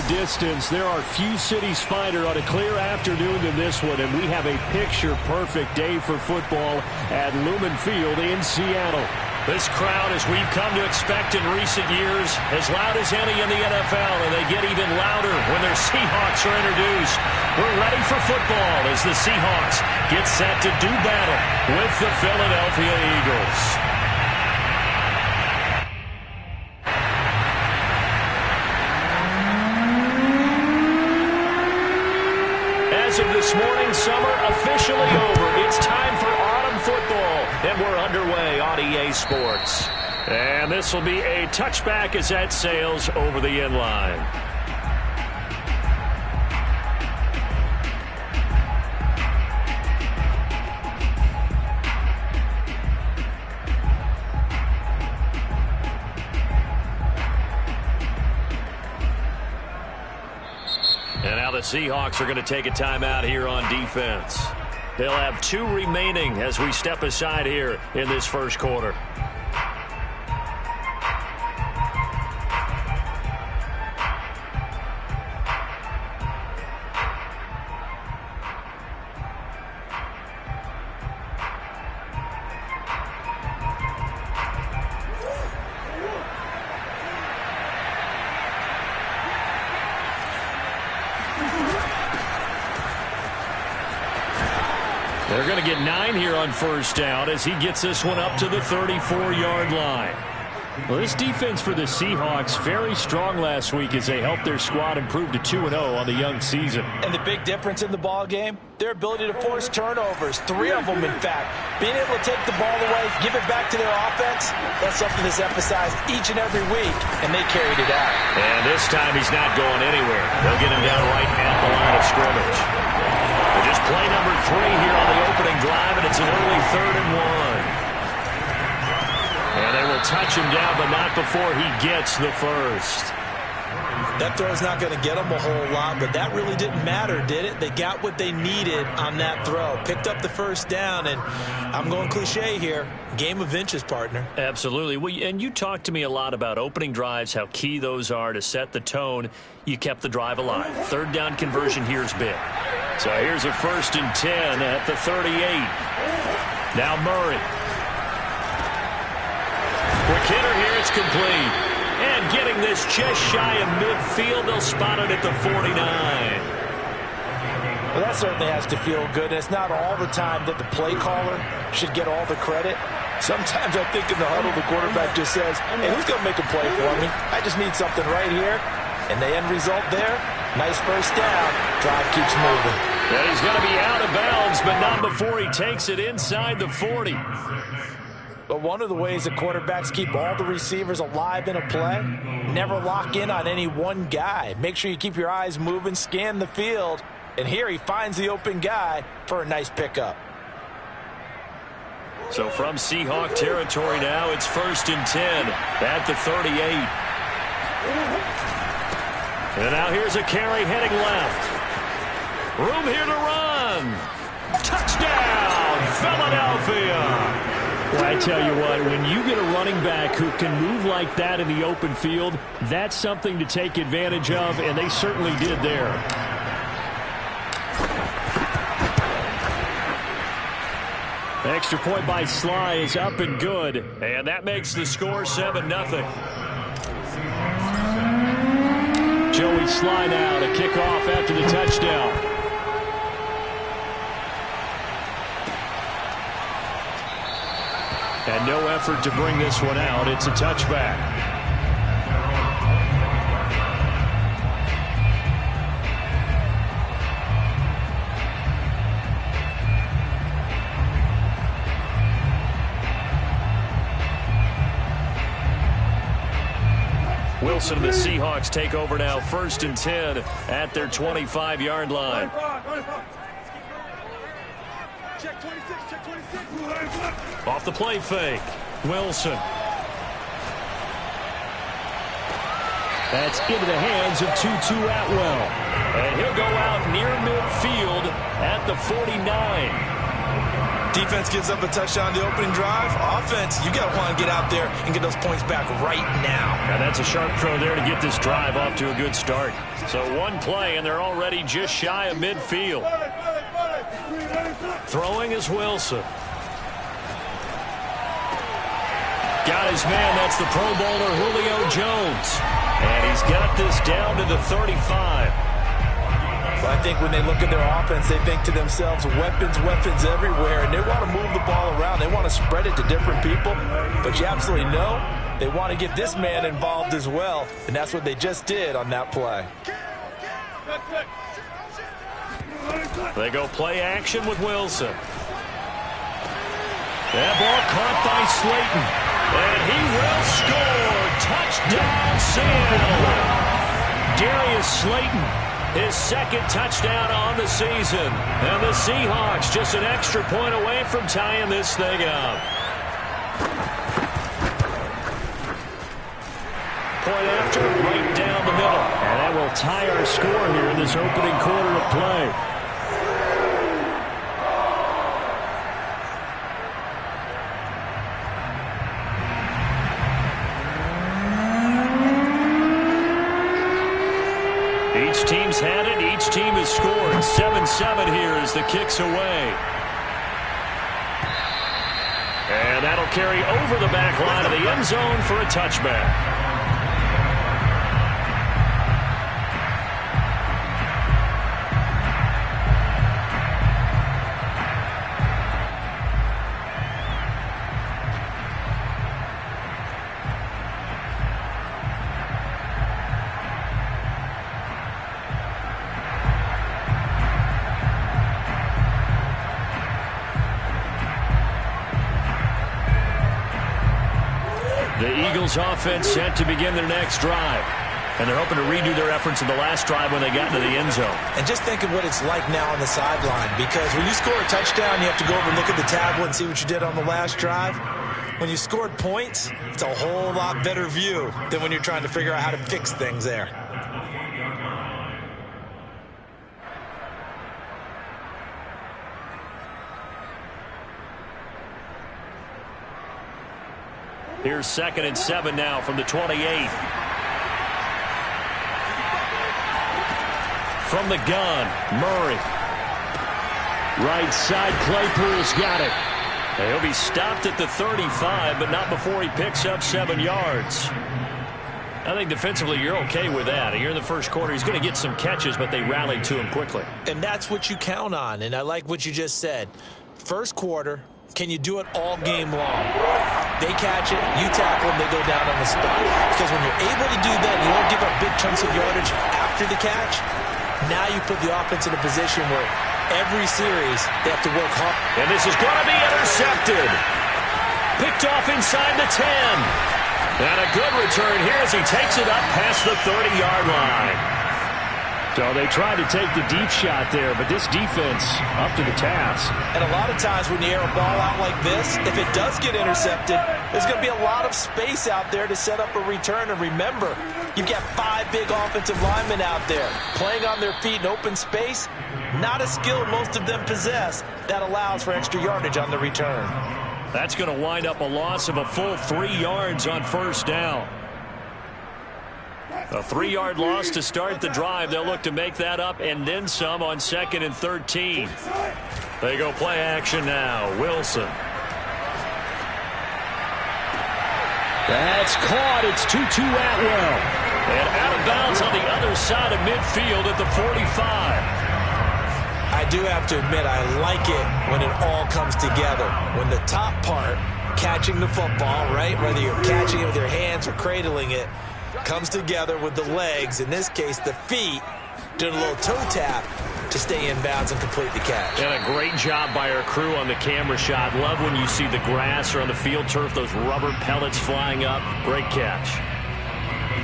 distance, there are few cities finer on a clear afternoon than this one, and we have a picture-perfect day for football at Lumen Field in Seattle. This crowd, as we've come to expect in recent years, as loud as any in the NFL, and they get even louder when their Seahawks are introduced. We're ready for football as the Seahawks get set to do battle with the Philadelphia Eagles. As of this morning, summer officially over. It's time for autumn football, and we're underway on EA Sports. And this will be a touchback as that sails over the end line. And now the Seahawks are going to take a timeout here on defense. They'll have 2 remaining as we step aside here in this first quarter. They're going to get 9 here on first down as he gets this one up to the 34-yard line. Well, this defense for the Seahawks very strong last week as they helped their squad improve to 2-0 on the young season. And the big difference in the ball game, their ability to force turnovers, 3 of them in fact. Being able to take the ball away, give it back to their offense, that's something that's emphasized each and every week, and they carried it out. And this time he's not going anywhere. They'll get him down right at the line of scrimmage. Just play number 3 here on the opening drive, and it's an early 3rd and 1. And they will touch him down, but not before he gets the first. That throw's not going to get them a whole lot, but that really didn't matter, did it? They got what they needed on that throw. Picked up the first down, and I'm going cliche here. Game of inches, partner. Absolutely. Well, and you talked to me a lot about opening drives, how key those are to set the tone. You kept the drive alive. 3rd down conversion here is big. So here's a 1st and 10 at the 38. Now Murray. Quick hitter here, it's complete. And getting this just shy of midfield, they'll spot it at the 49. Well, that certainly has to feel good. It's not all the time that the play caller should get all the credit. Sometimes I think in the huddle, the quarterback just says, hey, who's going to make a play for me? I just need something right here. And the end result there, nice first down. Drive keeps moving. And he's going to be out of bounds, but not before he takes it inside the 40. But one of the ways that quarterbacks keep all the receivers alive in a play, never lock in on any one guy. Make sure you keep your eyes moving, scan the field. And here he finds the open guy for a nice pickup. So from Seahawk territory now, it's 1st and 10 at the 38. And now here's a carry heading left. Room here to run. Touchdown, Philadelphia. Well, I tell you what, when you get a running back who can move like that in the open field, that's something to take advantage of, and they certainly did there. Extra point by Sly is up and good, and that makes the score 7-0. Joey Sly now to kick off after the touchdown. And no effort to bring this one out. It's a touchback. Wilson and the Seahawks take over now, 1st and 10 at their 25-yard line. Check 26, check 26. Off the play fake, Wilson. That's into the hands of Tutu Atwell. And he'll go out near midfield at the 49. Defense gives up a touchdown the opening drive. Offense, you got to want to get out there and get those points back right now. Now that's a sharp throw there to get this drive off to a good start. So one play, and they're already just shy of midfield. Throwing is Wilson. Got his man. That's the Pro Bowler Julio Jones. And he's got this down to the 35. Well, I think when they look at their offense, they think to themselves, weapons, weapons everywhere, and they want to move the ball around. They want to spread it to different people, but you absolutely know they want to get this man involved as well, and that's what they just did on that play. They go play action with Wilson. That ball caught by Slayton, and he will score. Touchdown, Seattle. Darius Slayton. His second touchdown on the season. And the Seahawks just an extra point away from tying this thing up. Point after, right down the middle. And that will tie our score here in this opening quarter of play. Each team's had it. Each team has scored. 7-7 here as the kick's away. And that'll carry over the back line of the end zone for a touchback. The Eagles offense set to begin their next drive. And they're hoping to redo their efforts in the last drive when they got into the end zone. And just think of what it's like now on the sideline, because when you score a touchdown, you have to go over and look at the tablet and see what you did on the last drive. When you scored points, it's a whole lot better view than when you're trying to figure out how to fix things there. Here's 2nd and 7 now from the 28. From the gun, Murray. Right side, Claypool's got it. And he'll be stopped at the 35, but not before he picks up 7 yards. I think defensively you're okay with that. Here in the first quarter, he's going to get some catches, but they rallied to him quickly. And that's what you count on, and I like what you just said. First quarter, can you do it all game long? They catch it, you tackle them, they go down on the spot. Because when you're able to do that, you don't give up big chunks of yardage after the catch, now you put the offense in a position where every series they have to work hard. And this is going to be intercepted. Picked off inside the 10. And a good return here as he takes it up past the 30-yard line. So they tried to take the deep shot there, but this defense up to the task. And a lot of times when you air a ball out like this, if it does get intercepted, there's going to be a lot of space out there to set up a return. And remember, you've got 5 big offensive linemen out there playing on their feet in open space. Not a skill most of them possess that allows for extra yardage on the return. That's going to wind up a loss of a full 3 yards on first down. A 3-yard loss to start the drive. They'll look to make that up and then some on 2nd and 13. They go play action now. Wilson. That's caught. It's Tutu Atwell. And out of bounds on the other side of midfield at the 45. I do have to admit, I like it when it all comes together. When the top part, catching the football, right, whether you're catching it with your hands or cradling it, comes together with the legs, in this case the feet, doing a little toe tap to stay in bounds and complete the catch. And a great job by our crew on the camera shot. Love when you see the grass or on the field turf, those rubber pellets flying up. Great catch.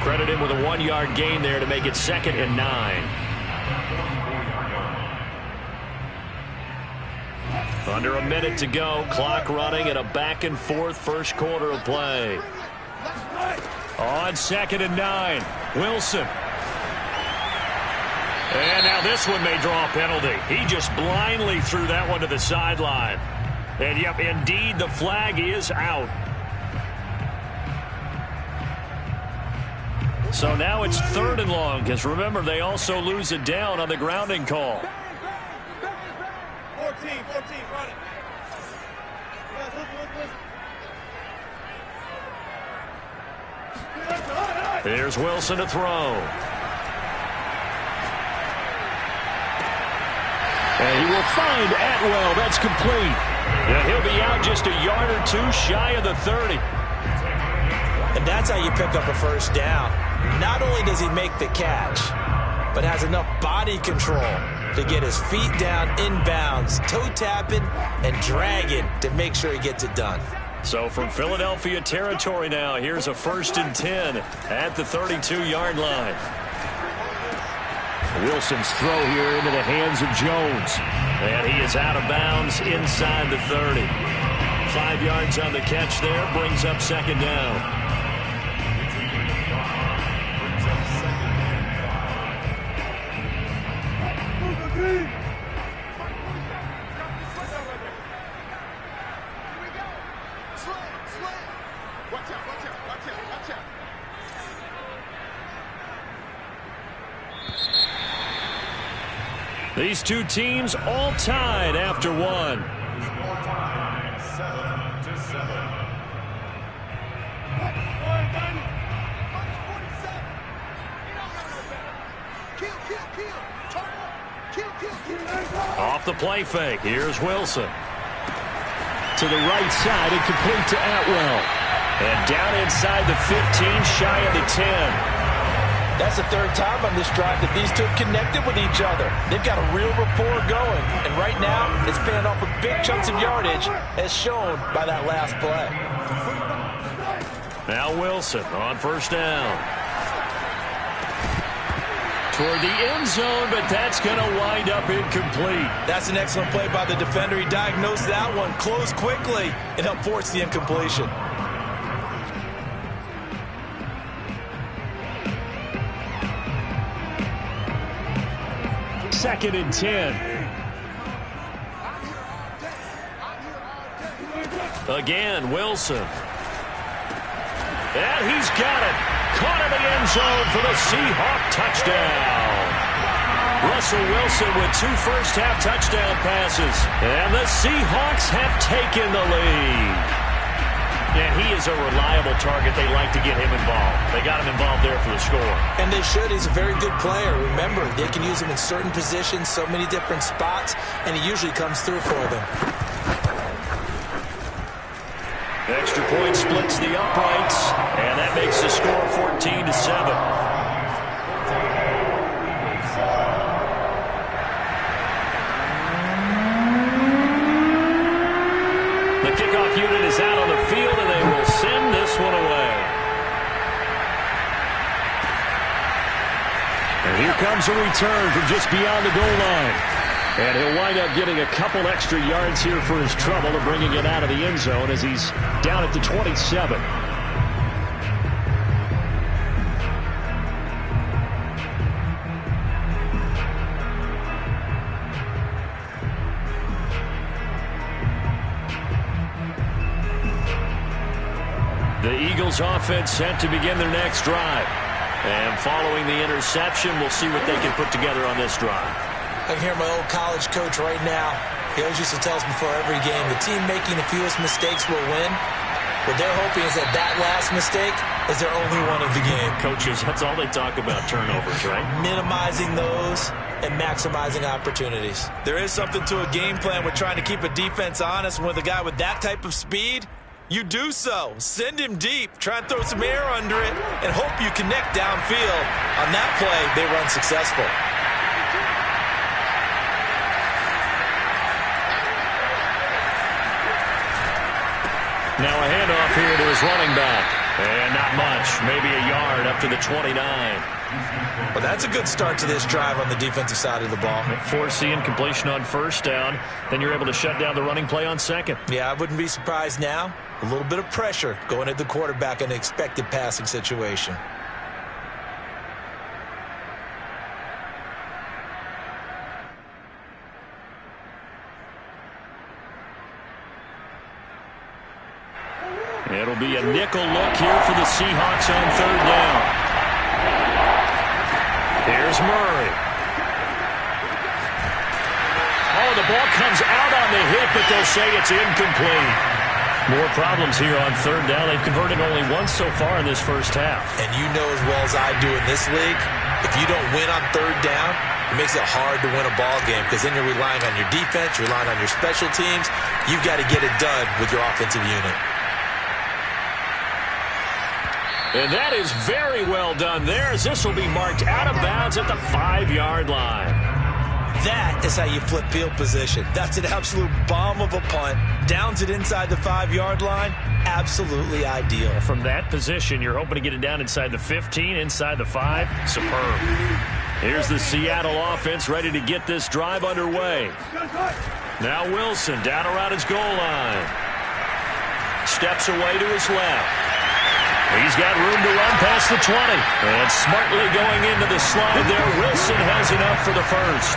Credit him with a 1-yard gain there to make it 2nd and 9. Under a minute to go, clock running, and a back-and-forth first quarter of play. On 2nd and 9, Wilson. And now this one may draw a penalty. He just blindly threw that one to the sideline. And, yep, indeed, the flag is out. So now it's 3rd and long, because remember, they also lose it down on the grounding call. 14, run it. Here's Wilson to throw. And he will find Atwell. That's complete. And he'll be out just a yard or two shy of the 30. And that's how you pick up a first down. Not only does he make the catch, but has enough body control to get his feet down inbounds, toe tapping and dragging to make sure he gets it done. So from Philadelphia territory now, here's a 1st and 10 at the 32-yard line. Wilson's throw here into the hands of Jones. And he is out of bounds inside the 30. 5 yards on the catch there, brings up 2nd down. These two teams all tied after one. Off the play fake. Here's Wilson. To the right side and complete to Atwell. And down inside the 15, shy of the 10. That's the 3rd time on this drive that these two have connected with each other. They've got a real rapport going. And right now, it's paying off with big chunks of yardage, as shown by that last play. Now Wilson on 1st down. Toward the end zone, but that's going to wind up incomplete. That's an excellent play by the defender. He diagnosed that one, closed quickly, and helped force the incompletion. 2nd and 10. Again, Wilson. And he's got it. Caught in the end zone for the Seahawk touchdown. Russell Wilson with 2 first-half touchdown passes. And the Seahawks have taken the lead. And he is a reliable target. They like to get him involved. They got him involved there for the score. And they should. He's a very good player. Remember, they can use him in certain positions, so many different spots, and he usually comes through for them. Extra point splits the uprights, and that makes the score 14-7. The kickoff unit is out on the field, and they will send this one away. And here comes a return from just beyond the goal line. And he'll wind up getting a couple extra yards here for his trouble of bringing it out of the end zone as he's down at the 27. The Eagles offense set to begin their next drive. And following the interception, we'll see what they can put together on this drive. I can hear my old college coach right now. He always used to tell us before every game, the team making the fewest mistakes will win. What they're hoping is that last mistake is their only one of the game. Coaches, that's all they talk about, turnovers, right? Minimizing those and maximizing opportunities. There is something to a game plan with trying to keep a defense honest. And with a guy with that type of speed, you do so. Send him deep. Try and throw some air under it and hope you connect downfield. On that play, they run successful. Now a handoff here to his running back. And not much. Maybe a yard up to the 29. Well, that's a good start to this drive on the defensive side of the ball. Force the incompletion on 1st down. Then you're able to shut down the running play on 2nd. Yeah, I wouldn't be surprised now. A little bit of pressure going at the quarterback in an expected passing situation. It'll be a nickel look here for the Seahawks on third down. Here's Murray. Oh, the ball comes out on the hit, but they'll say it's incomplete. More problems here on third down. They've converted only once so far in this first half. And you know as well as I do in this league, if you don't win on third down, it makes it hard to win a ball game because then you're relying on your defense, you're relying on your special teams. You've got to get it done with your offensive unit. And that is very well done there, as this will be marked out of bounds at the 5-yard line. That is how you flip field position. That's an absolute bomb of a punt. Downs it inside the 5-yard line. Absolutely ideal. From that position, you're hoping to get it down inside the 15, inside the 5. Superb. Here's the Seattle offense ready to get this drive underway. Now Wilson down around his goal line. Steps away to his left. He's got room to run past the 20. And smartly going into the slide there, Wilson has enough for the first.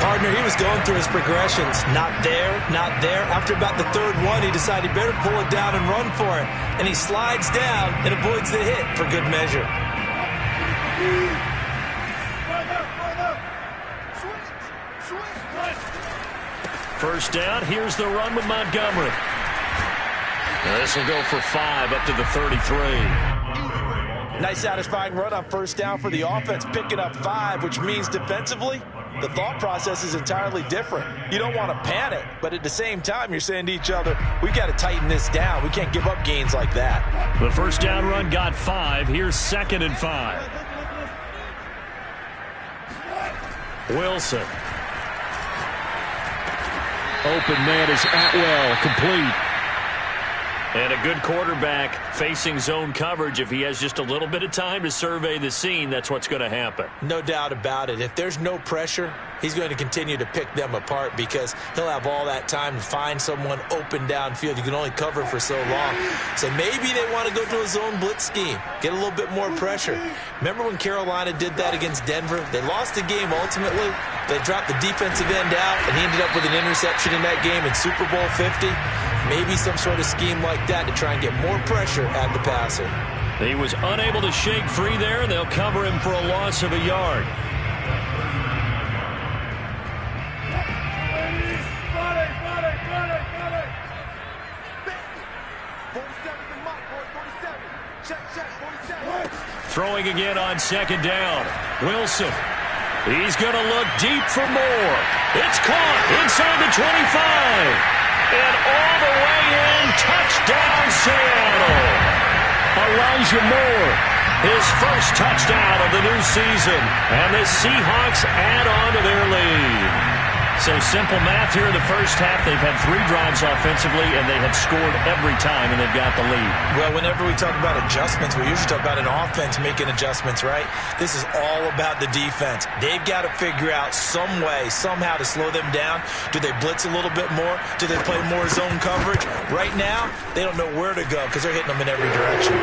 Partner, he was going through his progressions. Not there, not there. After about the third one, he decided he better pull it down and run for it. And he slides down and avoids the hit for good measure. First down, here's the run with Montgomery. This will go for 5 up to the 33. Nice satisfying run on first down for the offense, picking up 5, which means defensively, the thought process is entirely different. You don't want to panic, but at the same time, you're saying to each other, we've got to tighten this down. We can't give up gains like that. The first down run got 5. Here's 2nd and 5. Wilson. Open man is Atwell, complete. And a good quarterback facing zone coverage. If he has just a little bit of time to survey the scene, that's what's going to happen. No doubt about it. If there's no pressure, he's going to continue to pick them apart because he'll have all that time to find someone open downfield. You can only cover for so long. So maybe they want to go to a zone blitz scheme, get a little bit more pressure. Remember when Carolina did that against Denver? They lost the game ultimately. They dropped the defensive end out, and he ended up with an interception in that game in Super Bowl 50. Maybe some sort of scheme like that to try and get more pressure at the passer. He was unable to shake free there. They'll cover him for a loss of a yard. Throwing again on second down. Wilson. He's going to look deep for more. It's caught inside the 25. And all the way in, touchdown Seattle. Elijah Moore, his first touchdown of the new season. And the Seahawks add on to their lead. So simple math here in the first half. They've had 3 drives offensively, and they have scored every time, and they've got the lead. Well, whenever we talk about adjustments, we usually talk about an offense making adjustments, right? This is all about the defense. They've got to figure out some way, somehow to slow them down. Do they blitz a little bit more? Do they play more zone coverage? Right now, they don't know where to go because they're hitting them in every direction.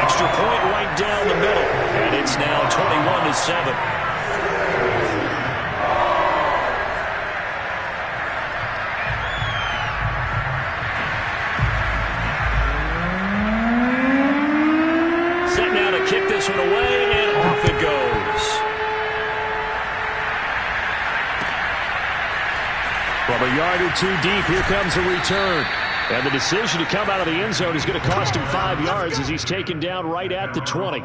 Extra point right down the middle, and it's now 21-7. Kick this one away, and off it goes. From a yard or 2 deep, here comes a return. And the decision to come out of the end zone is going to cost him 5 yards as he's taken down right at the 20.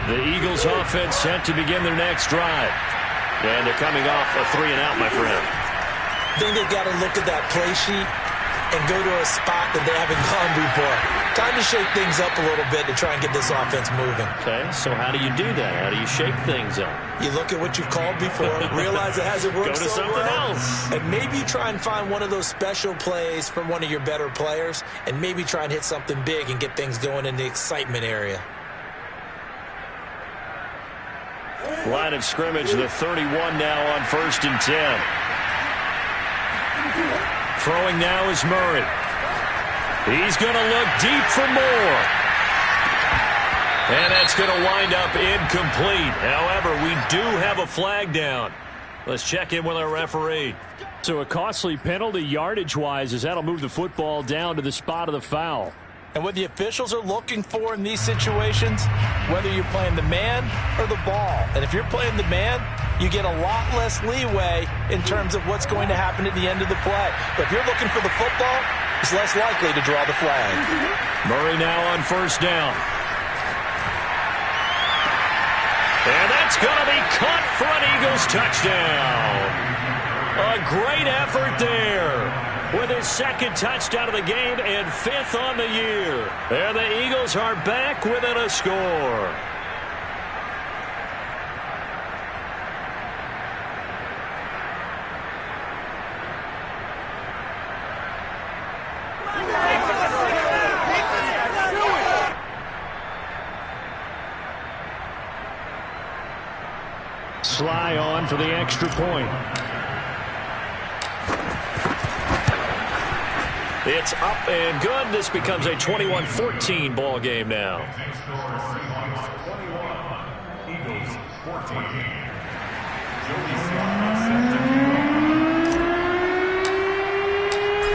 The Eagles offense set to begin their next drive. And they're coming off a 3-and-out, my friend. I think they've got to look at that play sheet and go to a spot that they haven't gone before. Time to shake things up a little bit to try and get this offense moving. Okay, so how do you do that? How do you shake things up? You look at what you've called before, realize it hasn't worked go to so something well, else. and maybe try and find one of those special plays from one of your better players, and maybe try and hit something big and get things going in the excitement area. Line of scrimmage, the 31 now on 1st and 10. Throwing now is Murray. He's going to look deep for more. And that's going to wind up incomplete. However, we do have a flag down. Let's check in with our referee. So a costly penalty yardage-wise, as that'll move the football down to the spot of the foul. And what the officials are looking for in these situations, whether you're playing the man or the ball. And if you're playing the man, you get a lot less leeway in terms of what's going to happen at the end of the play. But if you're looking for the football, it's less likely to draw the flag. Murray now on 1st down. And that's going to be caught for an Eagles touchdown. A great effort there with his 2nd touchdown of the game and 5th on the year. And the Eagles are back within a score. Sly on for the extra point. It's up and good. This becomes a 21-14 ball game now.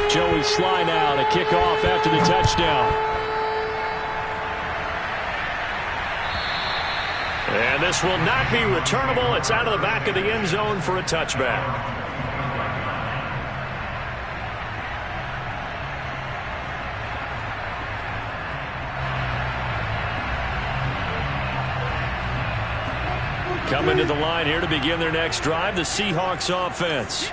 Joey Sly now to kick off after the touchdown. And this will not be returnable. It's out of the back of the end zone for a touchback. Coming to the line here to begin their next drive, the Seahawks offense.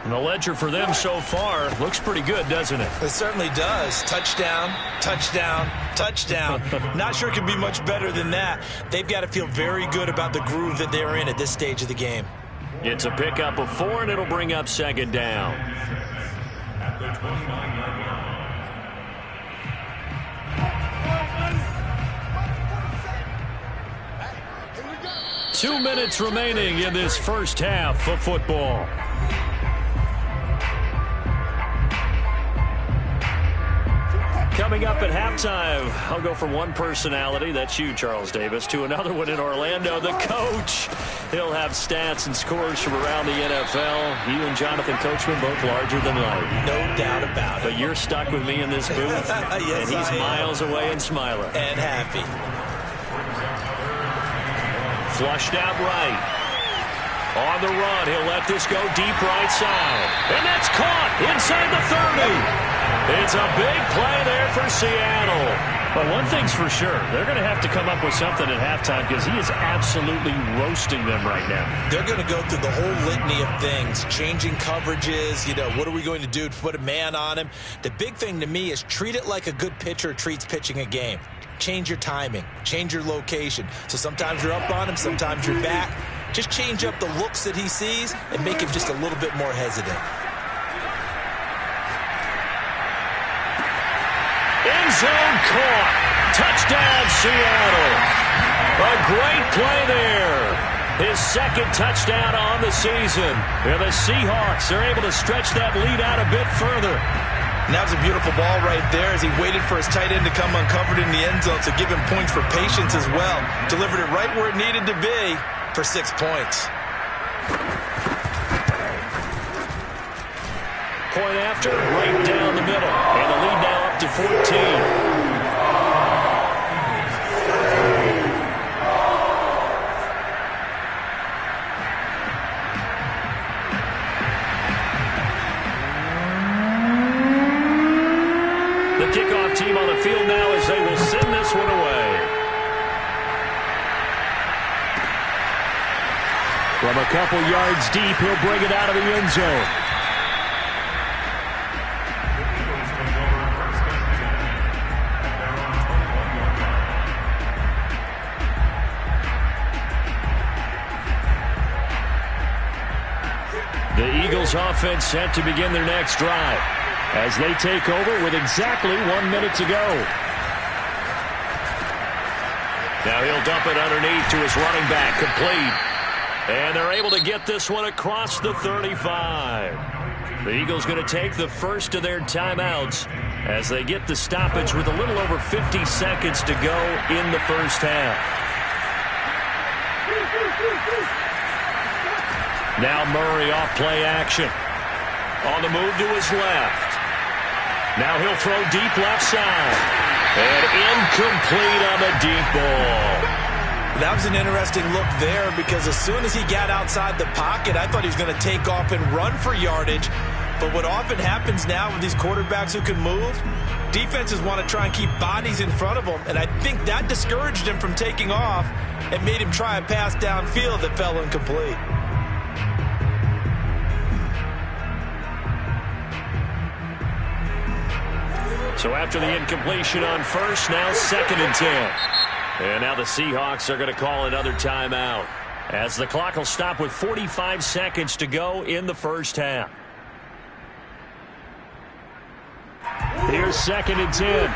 And the ledger for them so far looks pretty good, doesn't it? It certainly does. Touchdown, touchdown, touchdown. Not sure it could be much better than that. They've got to feel very good about the groove that they're in at this stage of the game. It's a pickup of 4, and it'll bring up 2nd down. At the 29-yard line. 2 minutes remaining in this first half of football. Coming up at halftime, I'll go from one personality, that's you, Charles Davis, to another one in Orlando, the coach. He'll have stats and scores from around the NFL. You and Jonathan Coachman both larger than life. No doubt about it. But you're stuck with me in this booth, yes, and he's miles away and smiling. And happy. Flushed out right. On the run, he'll let this go deep right side. And that's caught inside the 30. It's a big play there for Seattle. But one thing's for sure, they're going to have to come up with something at halftime because he is absolutely roasting them right now. They're going to go through the whole litany of things, changing coverages, what are we going to do to put a man on him? The big thing to me is treat it like a good pitcher treats pitching a game. Change your timing, change your location. So sometimes you're up on him, sometimes you're back. Just change up the looks that he sees and make him just a little bit more hesitant. End zone caught. Touchdown, Seattle. A great play there. His 2nd touchdown on the season. And the Seahawks are able to stretch that lead out a bit further. And that was a beautiful ball right there as he waited for his tight end to come uncovered in the end zone, so give him points for patience as well. Delivered it right where it needed to be for 6 points. Point after, right down the middle. And the lead now up to 14. The kickoff team on the field now as they will send this one away. From a couple yards deep, he'll bring it out of the end zone. The Eagles offense set to begin their next drive as they take over with exactly 1 minute to go. Now he'll dump it underneath to his running back, complete. And they're able to get this one across the 35. The Eagles going to take the first of their timeouts as they get the stoppage with a little over 50 seconds to go in the first half. Now Murray off play action. On the move to his left. Now he'll throw deep left side. And incomplete on the deep ball. That was an interesting look there because as soon as he got outside the pocket, I thought he was going to take off and run for yardage. But what often happens now with these quarterbacks who can move, defenses want to try and keep bodies in front of them. And I think that discouraged him from taking off and made him try a pass downfield that fell incomplete. So after the incompletion on first, now 2nd and 10. And now the Seahawks are going to call another timeout as the clock will stop with 45 seconds to go in the first half. Here's 2nd and 10.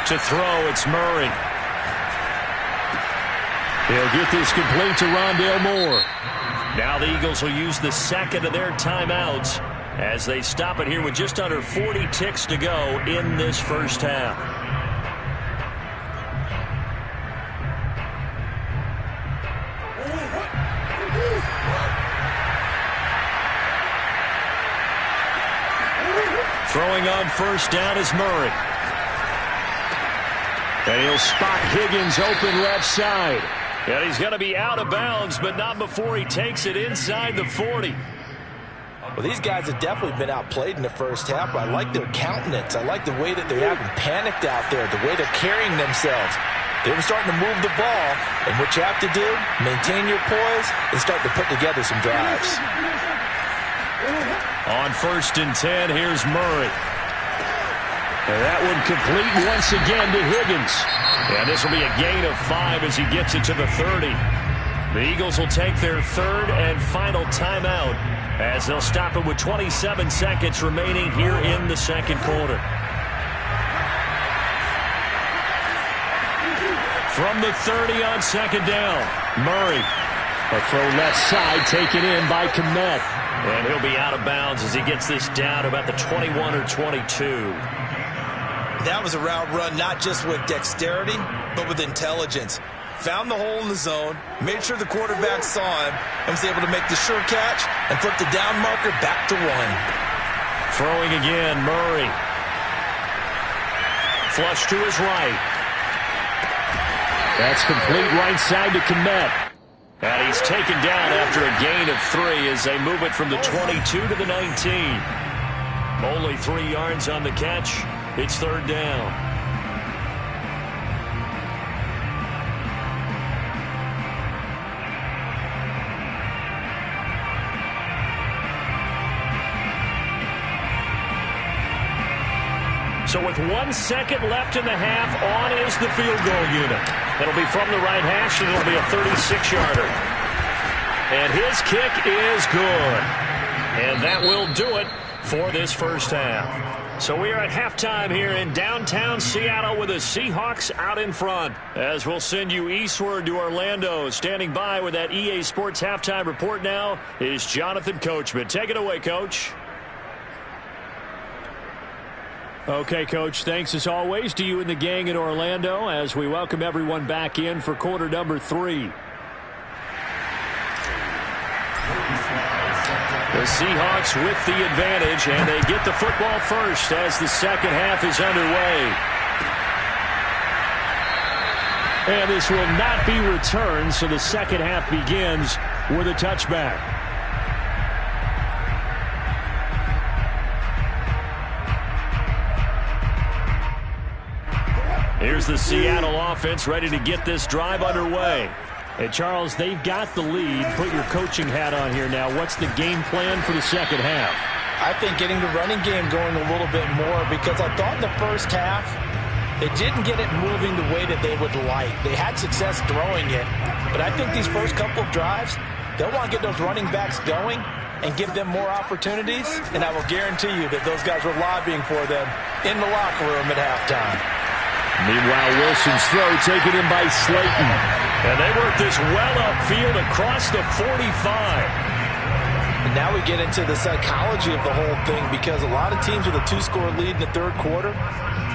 To throw, it's Murray. He'll get this complete to Rondale Moore. Now the Eagles will use the second of their timeouts as they stop it here with just under 40 ticks to go in this first half. Throwing on first down is Murray. And he'll spot Higgins open left side. And he's going to be out of bounds, but not before he takes it inside the 40. Well, these guys have definitely been outplayed in the first half. I like their countenance. I like the way that they haven't panicked out there, the way they're carrying themselves. They were starting to move the ball, and what you have to do, maintain your poise and start to put together some drives. On 1st and 10, here's Murray. And that one complete once again to Higgins. And this will be a gain of 5 as he gets it to the 30. The Eagles will take their 3rd and final timeout as they'll stop it with 27 seconds remaining here in the 2nd quarter. From the 30 on 2nd down, Murray. A throw left side taken in by Kmet. And he'll be out of bounds as he gets this down about the 21 or 22. That was a route run not just with dexterity, but with intelligence. Found the hole in the zone, made sure the quarterback saw him, and was able to make the sure catch and flip the down marker back to 1. Throwing again, Murray. Flush to his right. That's complete right side to Kmet. And he's taken down after a gain of 3 as they move it from the 22 to the 19. Only 3 yards on the catch. It's 3rd down. So with 1 second left in the half, on is the field goal unit. It'll be from the right hash, and it'll be a 36-yarder. And his kick is good. And that will do it for this first half. So we are at halftime here in downtown Seattle with the Seahawks out in front. As we'll send you eastward to Orlando. Standing by with that EA Sports halftime report now is Jonathan Coachman. Take it away, Coach. Okay, Coach, thanks as always to you and the gang in Orlando as we welcome everyone back in for quarter number 3. The Seahawks with the advantage, and they get the football first as the second half is underway. And this will not be returned, so the second half begins with a touchback. Here's the Seattle offense ready to get this drive underway. And, Charles, they've got the lead. Put your coaching hat on here now. What's the game plan for the second half? I think getting the running game going a little bit more because I thought in the first half they didn't get it moving the way that they would like. They had success throwing it, but I think these first couple of drives, they'll want to get those running backs going and give them more opportunities, and I will guarantee you that those guys were lobbying for them in the locker room at halftime. Meanwhile, Wilson's throw taken in by Slayton. And they work this well upfield across the 45. And now we get into the psychology of the whole thing, because a lot of teams with a 2-score lead in the third quarter,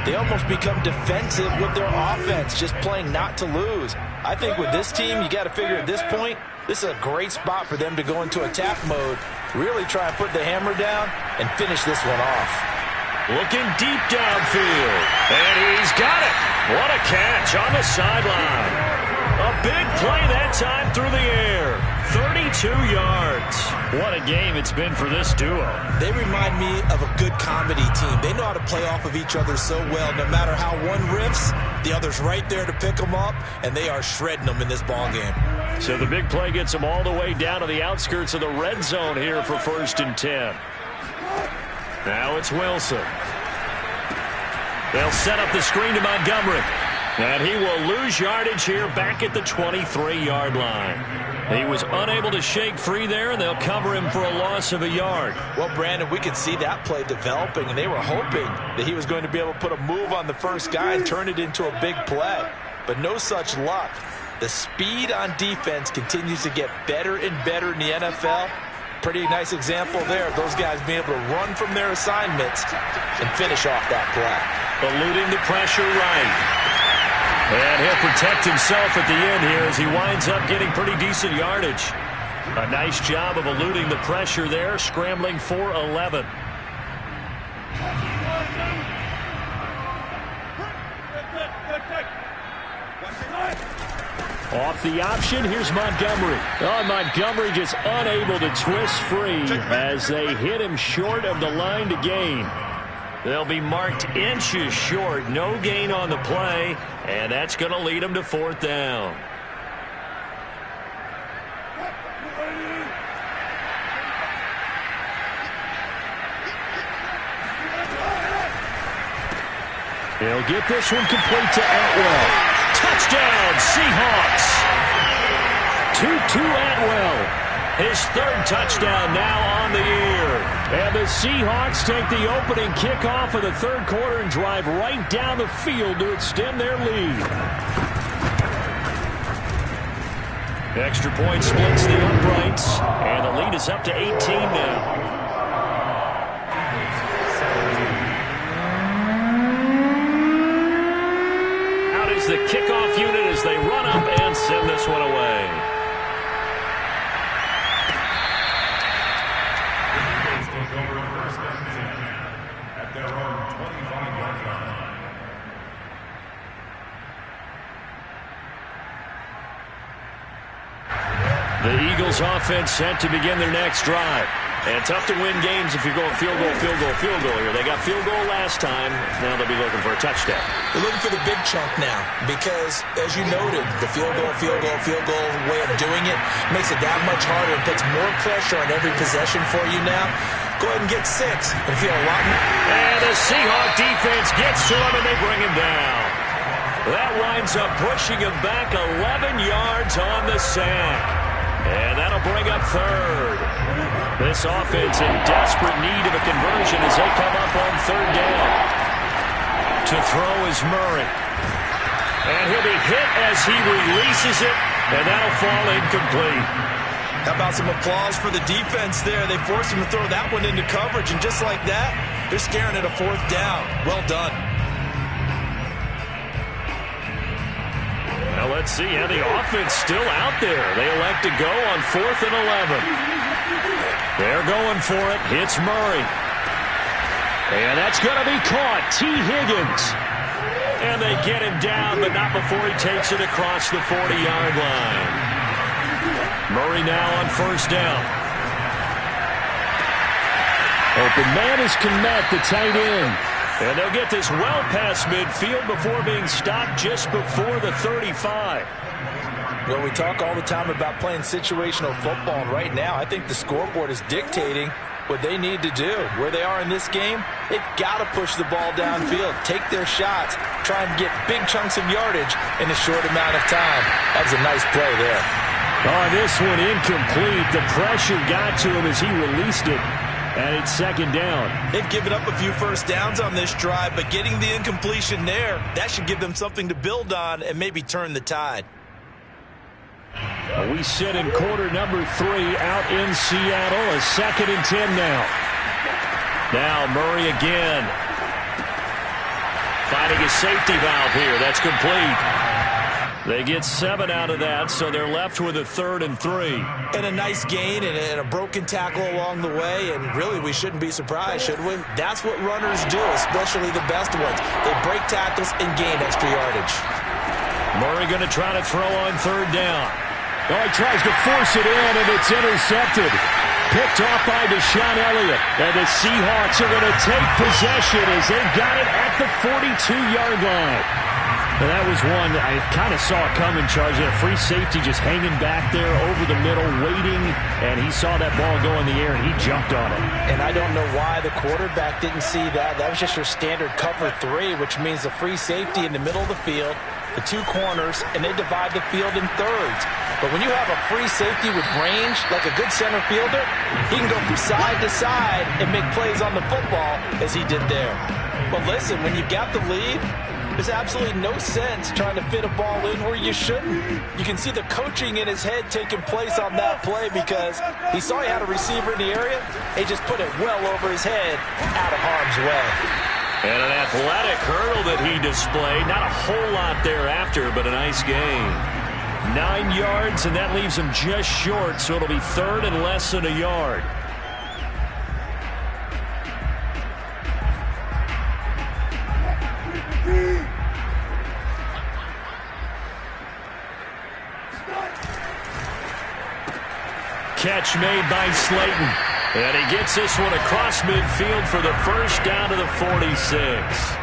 they almost become defensive with their offense, just playing not to lose. I think with this team, you got to figure at this point, this is a great spot for them to go into attack mode, really try and put the hammer down and finish this one off. Looking deep downfield, and he's got it. What a catch on the sideline. A big play that time through the air. 32 yards. What a game it's been for this duo. They remind me of a good comedy team. They know how to play off of each other so well. No matter how one riffs, the other's right there to pick them up, and they are shredding them in this ball game. So the big play gets them all the way down to the outskirts of the red zone here for 1st and 10. Now it's Wilson. They'll set up the screen to Montgomery. And he will lose yardage here back at the 23-yard line. He was unable to shake free there, and they'll cover him for a loss of a yard. Well, Brandon, we could see that play developing, and they were hoping that he was going to be able to put a move on the first guy and turn it into a big play. But no such luck. The speed on defense continues to get better and better in the NFL. Pretty nice example there of those guys being able to run from their assignments and finish off that play. Eluding the pressure right. And he'll protect himself at the end here as he winds up getting pretty decent yardage. A nice job of eluding the pressure there, scrambling for 11. Off the option, here's Montgomery. Oh, Montgomery just unable to twist free as they hit him short of the line to gain. They'll be marked inches short. No gain on the play, and that's going to lead them to 4th down. They'll get this one complete to Atwell. Touchdown, Seahawks. 2-2 Atwell. His 3rd touchdown now on the year. And the Seahawks take the opening kickoff of the 3rd quarter and drive right down the field to extend their lead. Extra point splits the uprights, and the lead is up to 18 now. Out is the kickoff unit as they run up and send this one away. The Eagles offense set to begin their next drive. And tough to win games if you're going field goal here. They got field goal last time. Now they'll be looking for a touchdown. They're looking for the big chunk now because, as you noted, the field goal way of doing it makes it that much harder and puts more pressure on every possession for you now. Go ahead and get 6 and feel a lot more. And the Seahawk defense gets to him, and they bring him down. That winds up pushing him back 11 yards on the sack. And that'll bring up 3rd. This offense in desperate need of a conversion as they come up on 3rd down. To throw is Murray. And he'll be hit as he releases it, and that'll fall incomplete. How about some applause for the defense there? They forced him to throw that one into coverage, and just like that, they're staring at a 4th down. Well done. Well, let's see how the offense still out there. They elect to go on 4th and 11. They're going for it. Hits Murray. And that's going to be caught. T. Higgins. And they get him down, but not before he takes it across the 40-yard line. Murray now on 1st down. Open man is Kmet, the tight end. And they'll get this well past midfield before being stopped just before the 35. Well, we talk all the time about playing situational football, and right now I think the scoreboard is dictating what they need to do. Where they are in this game, they've got to push the ball downfield, take their shots, try and get big chunks of yardage in a short amount of time. That was a nice play there. Oh, this one incomplete. The pressure got to him as he released it. And it's second down. They've given up a few first downs on this drive, but getting the incompletion there, that should give them something to build on and maybe turn the tide. We sit in quarter number 3 out in Seattle. A 2nd and 10 now. Now Murray again. Finding a safety valve here. That's complete. They get 7 out of that, so they're left with a 3rd and 3. And a nice gain and a broken tackle along the way, and really we shouldn't be surprised, should we? That's what runners do, especially the best ones. They break tackles and gain extra yardage. Murray going to try to throw on 3rd down. Oh, he tries to force it in, and it's intercepted. Picked off by Deshaun Elliott. And the Seahawks are going to take possession as they've got it at the 42-yard line. And that was one I kind of saw it coming, charging a free safety just hanging back there over the middle, waiting, and he saw that ball go in the air, and he jumped on it. And I don't know why the quarterback didn't see that. That was just your standard cover 3, which means the free safety in the middle of the field, the 2 corners, and they divide the field in thirds. But when you have a free safety with range, like a good center fielder, he can go from side to side and make plays on the football as he did there. But listen, when you've got the lead, there's absolutely no sense trying to fit a ball in where you shouldn't. You can see the coaching in his head taking place on that play because he saw he had a receiver in the area. He just put it well over his head, out of harm's way. And an athletic hurdle that he displayed. Not a whole lot thereafter, but a nice gain. 9 yards, and that leaves him just short, so it'll be 3rd and less than a yard. Catch made by Slayton. And he gets this one across midfield for the first down to the 46.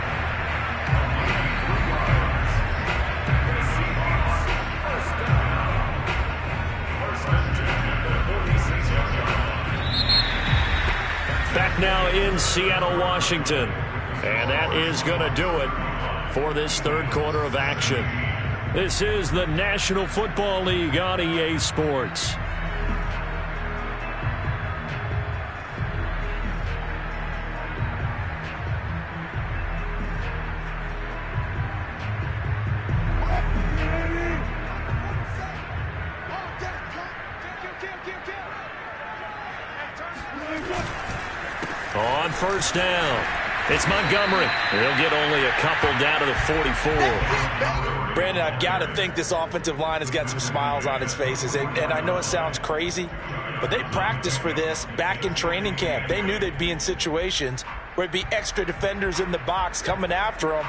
Back now in Seattle, Washington. And that is going to do it for this 3rd quarter of action. This is the National Football League on EA Sports. On first down, it's Montgomery. He'll get only a couple down to the 44. Brandon, I've got to think this offensive line has got some smiles on its faces. And I know it sounds crazy, but they practiced for this back in training camp. They knew they'd be in situations where it'd be extra defenders in the box coming after them,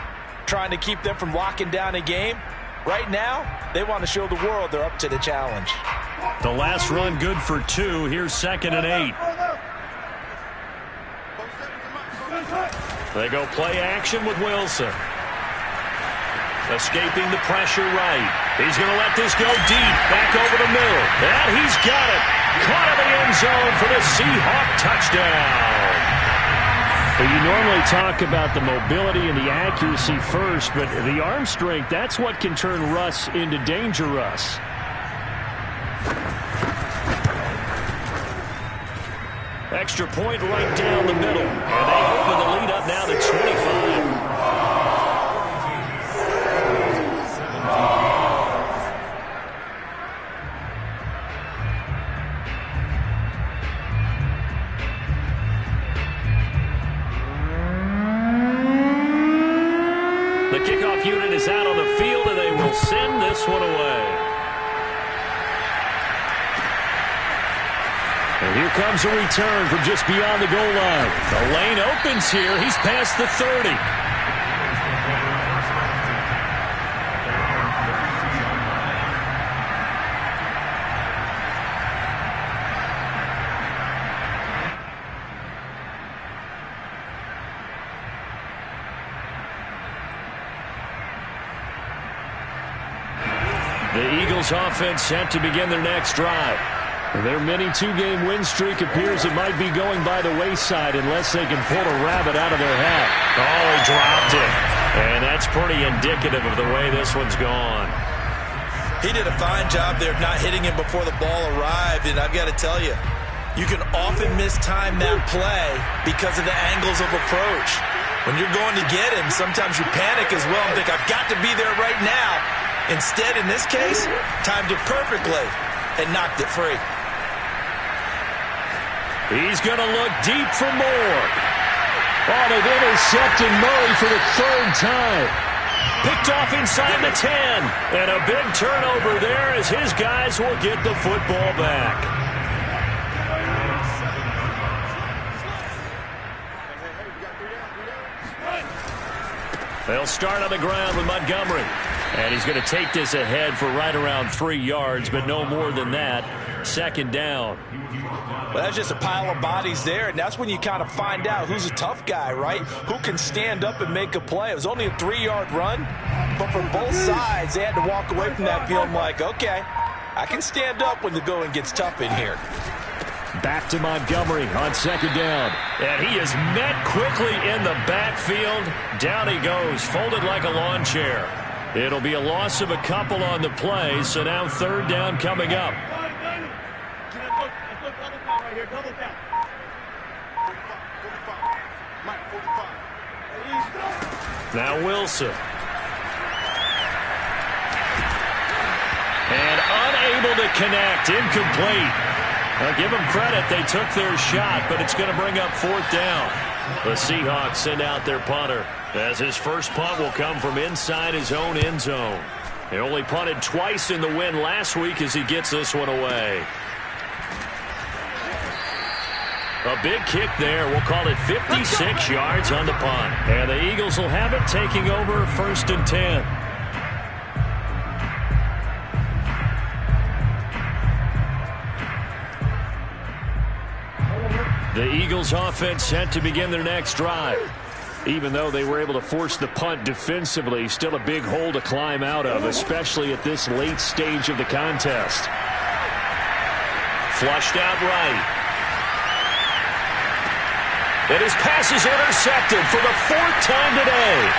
trying to keep them from locking down a game. Right now, they want to show the world they're up to the challenge. The last run good for 2. Here's 2nd and 8. They go play action with Wilson. Escaping the pressure right. He's going to let this go deep. Back over the middle. And he's got it. Caught in the end zone for the Seahawk touchdown. Well, you normally talk about the mobility and the accuracy first, but the arm strength, that's what can turn Russ into danger Russ. Extra point right down the middle. And they open the lead up now to 25. The kickoff unit is out on the field, and they will send this one away. And here comes a return from just beyond the goal line. The lane opens here. He's past the 30. The Eagles offense set to begin their next drive. Their mini 2-game win streak appears it might be going by the wayside unless they can pull a rabbit out of their hat. Oh, he dropped it. And that's pretty indicative of the way this one's gone. He did a fine job there of not hitting him before the ball arrived, and I've got to tell you, you can often mistime that play because of the angles of approach. When you're going to get him, sometimes you panic as well and think, I've got to be there right now. Instead, in this case, timed it perfectly and knocked it free. He's going to look deep for more. Oh, they've intercepted Murray for the third time. Picked off inside the 10. And a big turnover there as his guys will get the football back. They'll start on the ground with Montgomery. And he's going to take this ahead for right around 3 yards, but no more than that. Second down. Well, that's just a pile of bodies there, and that's when you kind of find out who's a tough guy, right? Who can stand up and make a play. It was only a 3-yard run, but for both sides, they had to walk away from that feeling like, okay, I can stand up when the going gets tough in here. Back to Montgomery on second down. And he is met quickly in the backfield. Down he goes, folded like a lawn chair. It'll be a loss of a couple on the play, so now third down coming up. Now Wilson. And unable to connect, incomplete. Now give them credit, they took their shot, but it's going to bring up fourth down. The Seahawks send out their punter, as his first punt will come from inside his own end zone. He only punted twice in the win last week as he gets this one away. A big kick there. We'll call it 56 yards on the punt. And the Eagles will have it, taking over first and 10. The Eagles offense set to begin their next drive. Even though they were able to force the punt defensively, still a big hole to climb out of, especially at this late stage of the contest. Flushed out right. And his pass is intercepted for the fourth time today.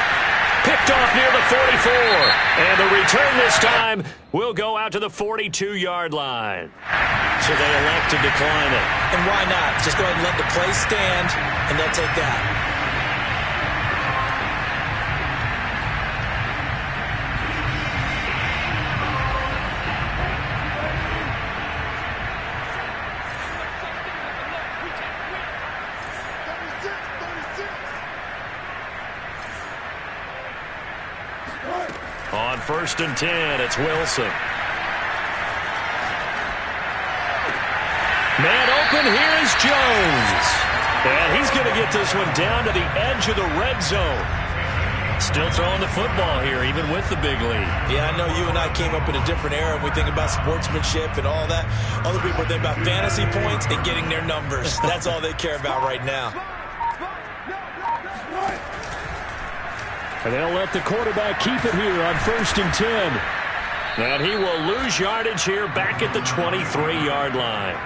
Picked off near the 44. And the return this time will go out to the 42-yard line. So they elect to decline it. And why not? Just go ahead and let the play stand, and they'll take that. On first and 10, it's Wilson. Man open, here's Jones. And he's going to get this one down to the edge of the red zone. Still throwing the football here, even with the big lead. Yeah, I know you and I came up in a different era when we think about sportsmanship and all that. Other people think about fantasy points and getting their numbers. That's all they care about right now. And they'll let the quarterback keep it here on first and 10. And he will lose yardage here back at the 23-yard line.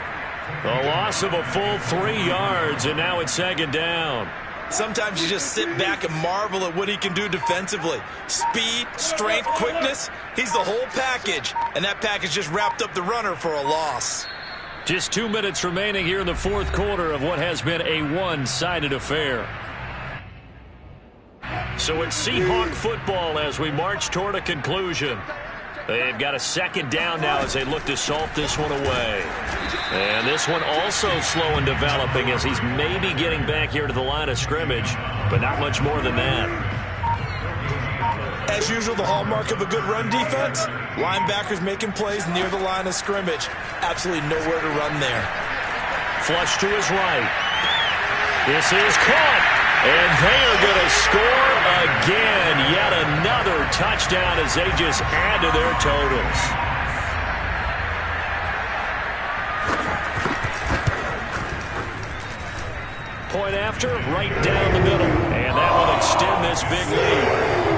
A loss of a full 3 yards, and now it's second down. Sometimes you just sit back and marvel at what he can do defensively. Speed, strength, quickness, he's the whole package. And that package just wrapped up the runner for a loss. Just 2 minutes remaining here in the fourth quarter of what has been a one-sided affair. So it's Seahawk football as we march toward a conclusion. They've got a second down now as they look to salt this one away. And this one also slow in developing as he's maybe getting back here to the line of scrimmage, but not much more than that. As usual, the hallmark of a good run defense, linebackers making plays near the line of scrimmage. Absolutely nowhere to run there. Flush to his right. This is caught. And they are going to score again. Yet another touchdown as they just add to their totals. Point after, right down the middle. And that will extend this big lead.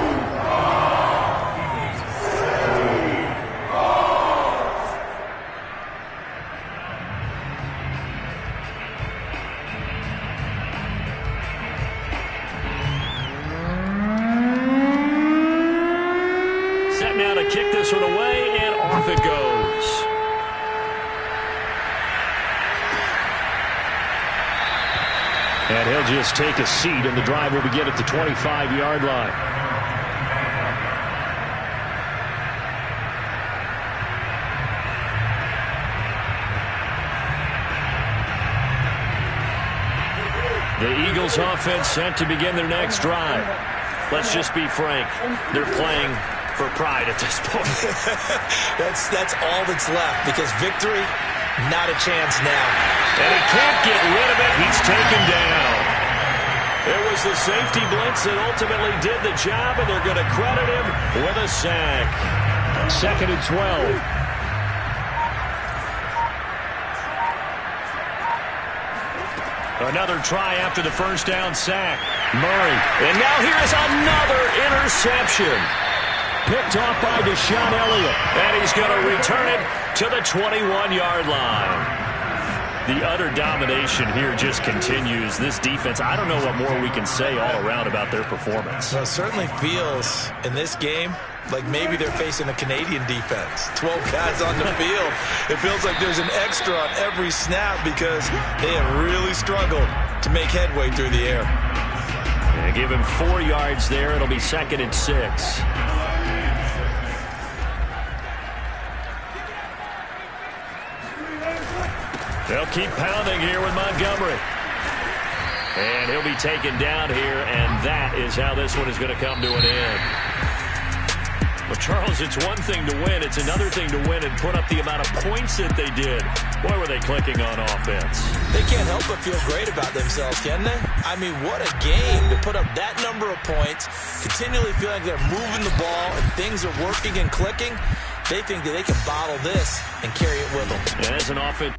Now to kick this one away, and off it goes. And he'll just take a seat, and the drive will begin at the 25-yard line. The Eagles offense set to begin their next drive. Let's just be frank. They're playing for pride at this point. That's all that's left, because victory, not a chance now. And he can't get rid of it. He's taken down. It was the safety blitz that ultimately did the job, and they're going to credit him with a sack. 2nd and 12. Another try after the first down sack. Murray. And now here's another interception. Picked off by Deshaun Elliott. And he's going to return it to the 21-yard line. The utter domination here just continues. This defense, I don't know what more we can say all around about their performance. Well, it certainly feels in this game like maybe they're facing a Canadian defense. 12 guys on the field. It feels like there's an extra on every snap because they have really struggled to make headway through the air. And give him 4 yards there. It'll be 2nd and 6. They'll keep pounding here with Montgomery. And he'll be taken down here, and that is how this one is going to come to an end. Well, Charles, it's one thing to win. It's another thing to win and put up the amount of points that they did. Boy, were they clicking on offense. They can't help but feel great about themselves, can they? I mean, what a game to put up that number of points, continually feeling like they're moving the ball and things are working and clicking. They think that they can bottle this and carry it with them. And as an offense.